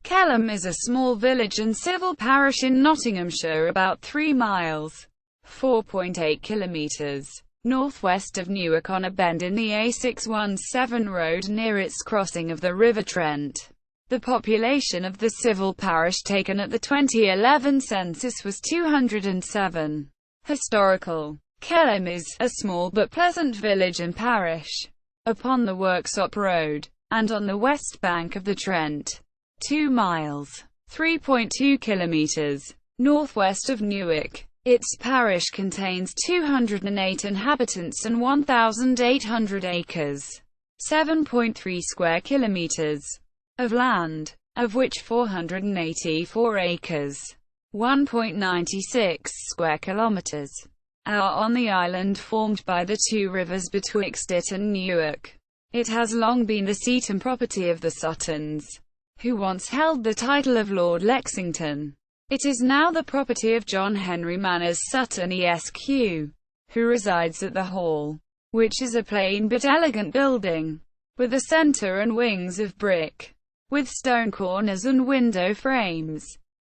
Kelham is a small village and civil parish in Nottinghamshire, about 3 miles (4.8 kilometres) northwest of Newark, on a bend in the A617 road near its crossing of the River Trent. The population of the civil parish taken at the 2011 census was 207. Historical. Kelham is a small but pleasant village and parish upon the Worksop Road, and on the west bank of the Trent, 2 miles (3.2 kilometres) northwest of Newark. Its parish contains 208 inhabitants and 1,800 acres, 7.3 square kilometres, of land, of which 484 acres, 1.96 square kilometres, are on the island formed by the two rivers betwixt it and Newark. It has long been the seat and property of the Suttons, who once held the title of Lord Lexington. It is now the property of John Henry Manners Sutton Esq., who resides at the Hall, which is a plain but elegant building, with a centre and wings of brick, with stone corners and window frames,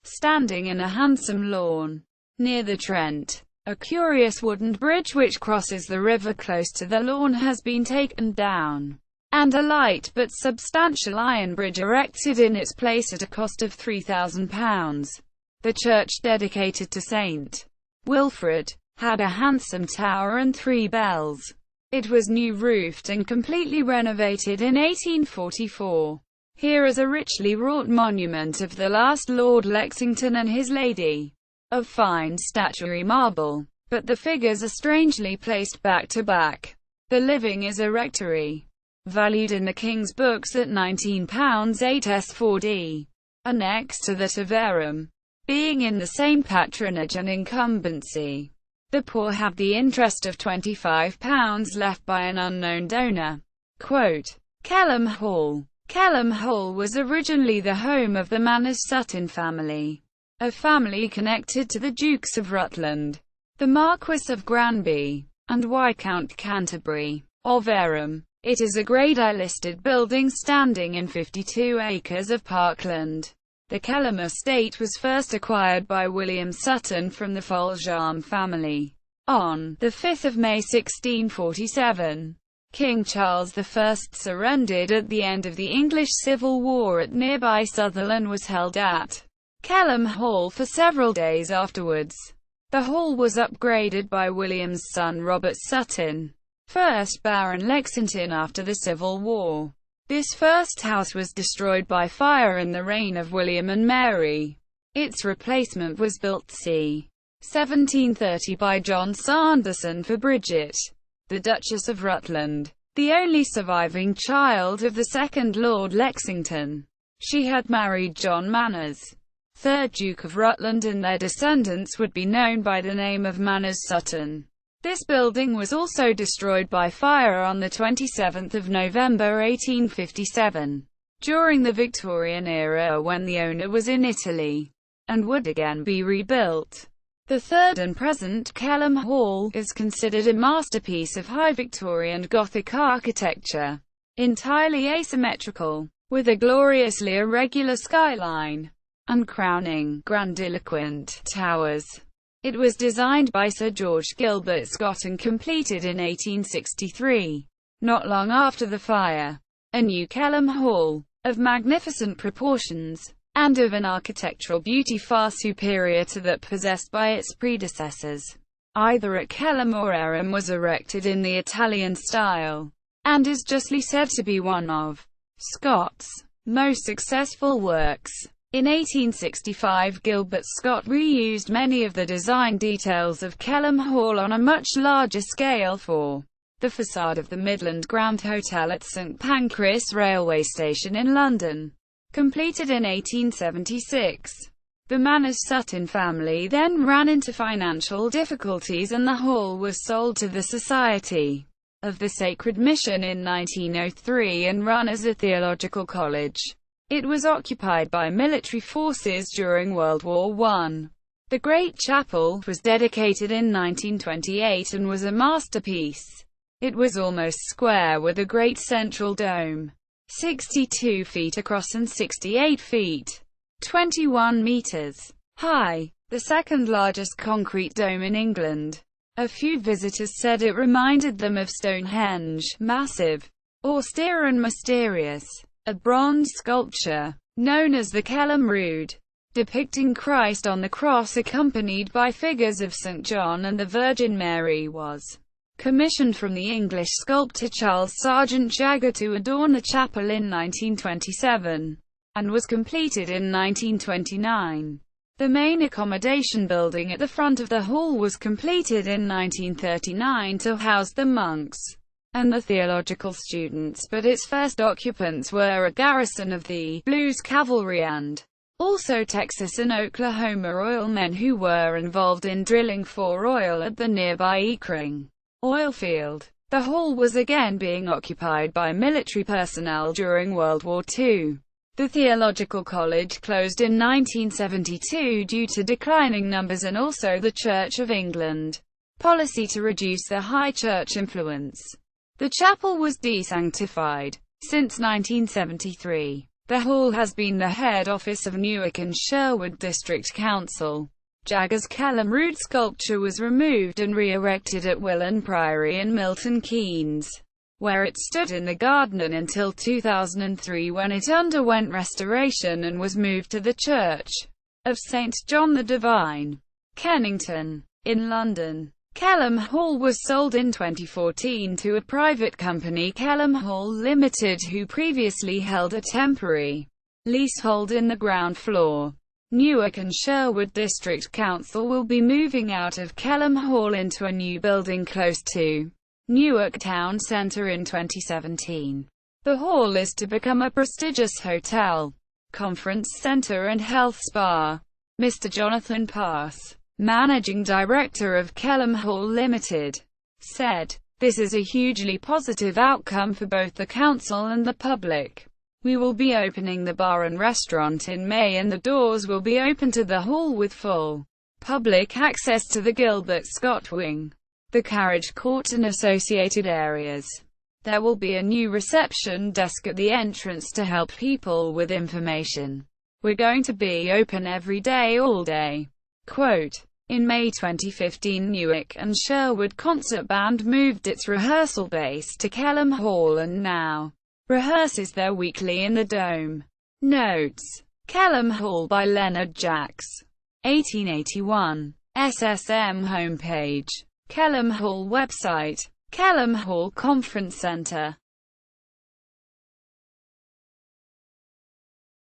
standing in a handsome lawn. Near the Trent, a curious wooden bridge which crosses the river close to the lawn has been taken down, and a light but substantial iron bridge erected in its place at a cost of £3,000. The church, dedicated to St. Wilfrid, had a handsome tower and 3 bells. It was new-roofed and completely renovated in 1844. Here is a richly wrought monument of the last Lord Lexington and his lady, of fine statuary marble, but the figures are strangely placed back to back. The living is a rectory, valued in the King's books at £19 8s 4d, annexed to that of Wareham, being in the same patronage and incumbency. The poor have the interest of £25 left by an unknown donor. Quote, Kelham Hall. Kelham Hall was originally the home of the Manners Sutton family, a family connected to the Dukes of Rutland, the Marquess of Granby, and Viscount Canterbury, of Wareham. It is a Grade I listed building standing in 52 acres of parkland. The Kelham estate was first acquired by William Sutton from the Foljambe family on 5 May 1647. King Charles I surrendered at the end of the English Civil War at nearby Southwell and was held at Kelham Hall for several days afterwards. The hall was upgraded by William's son Robert Sutton, 1st Baron Lexington, after the Civil War. This first house was destroyed by fire in the reign of William and Mary. Its replacement was built c. 1730 by John Sanderson for Bridget, the Duchess of Rutland, the only surviving child of the second Lord Lexington. She had married John Manners, 3rd Duke of Rutland, and their descendants would be known by the name of Manners Sutton. This building was also destroyed by fire on 27 November 1857, during the Victorian era when the owner was in Italy, and would again be rebuilt. The third and present Kelham Hall is considered a masterpiece of High Victorian Gothic architecture, entirely asymmetrical, with a gloriously irregular skyline, and crowning, grandiloquent towers. It was designed by Sir George Gilbert Scott and completed in 1863, not long after the fire. A new Kelham Hall, of magnificent proportions, and of an architectural beauty far superior to that possessed by its predecessors, either at Kelham or Wareham, was erected in the Italian style, and is justly said to be one of Scott's most successful works. In 1865, Gilbert Scott reused many of the design details of Kelham Hall on a much larger scale for the facade of the Midland Grand Hotel at St Pancras railway station in London, completed in 1876. The Manners Sutton family then ran into financial difficulties and the hall was sold to the Society of the Sacred Mission in 1903 and run as a theological college. It was occupied by military forces during World War I. The Great Chapel was dedicated in 1928 and was a masterpiece. It was almost square with a great central dome, 62 feet across and 68 feet 21 meters high, the second largest concrete dome in England. A few visitors said it reminded them of Stonehenge, massive, austere and mysterious. A bronze sculpture, known as the Kelham Rood, depicting Christ on the cross accompanied by figures of St. John and the Virgin Mary, was commissioned from the English sculptor Charles Sargent Jagger to adorn the chapel in 1927, and was completed in 1929. The main accommodation building at the front of the hall was completed in 1939 to house the monks and the theological students, but its first occupants were a garrison of the Blues Cavalry and also Texas and Oklahoma oilmen who were involved in drilling for oil at the nearby Ekring oil field. The hall was again being occupied by military personnel during World War II. The theological college closed in 1972 due to declining numbers and also the Church of England policy to reduce the high church influence. The chapel was desanctified since 1973. The hall has been the head office of Newark and Sherwood District Council. Jagger's Kelham Rood sculpture was removed and re-erected at Willen Priory in Milton Keynes, where it stood in the garden until 2003 when it underwent restoration and was moved to the Church of St. John the Divine, Kennington, in London. Kelham Hall was sold in 2014 to a private company, Kelham Hall Limited, who previously held a temporary leasehold in the ground floor. Newark and Sherwood District Council will be moving out of Kelham Hall into a new building close to Newark Town Centre in 2017. The hall is to become a prestigious hotel, conference centre and health spa. Mr. Jonathan Pass, Managing Director of Kelham Hall Limited, said, "This is a hugely positive outcome for both the council and the public. We will be opening the bar and restaurant in May and the doors will be open to the hall with full public access to the Gilbert Scott Wing, the carriage court and associated areas. There will be a new reception desk at the entrance to help people with information. We're going to be open every day, all day." Quote, in May 2015, Newark and Sherwood Concert Band moved its rehearsal base to Kelham Hall and now rehearses there weekly in the Dome. Notes: Kelham Hall by Leonard Jacks. 1881. SSM homepage. Kelham Hall website. Kelham Hall Conference Centre.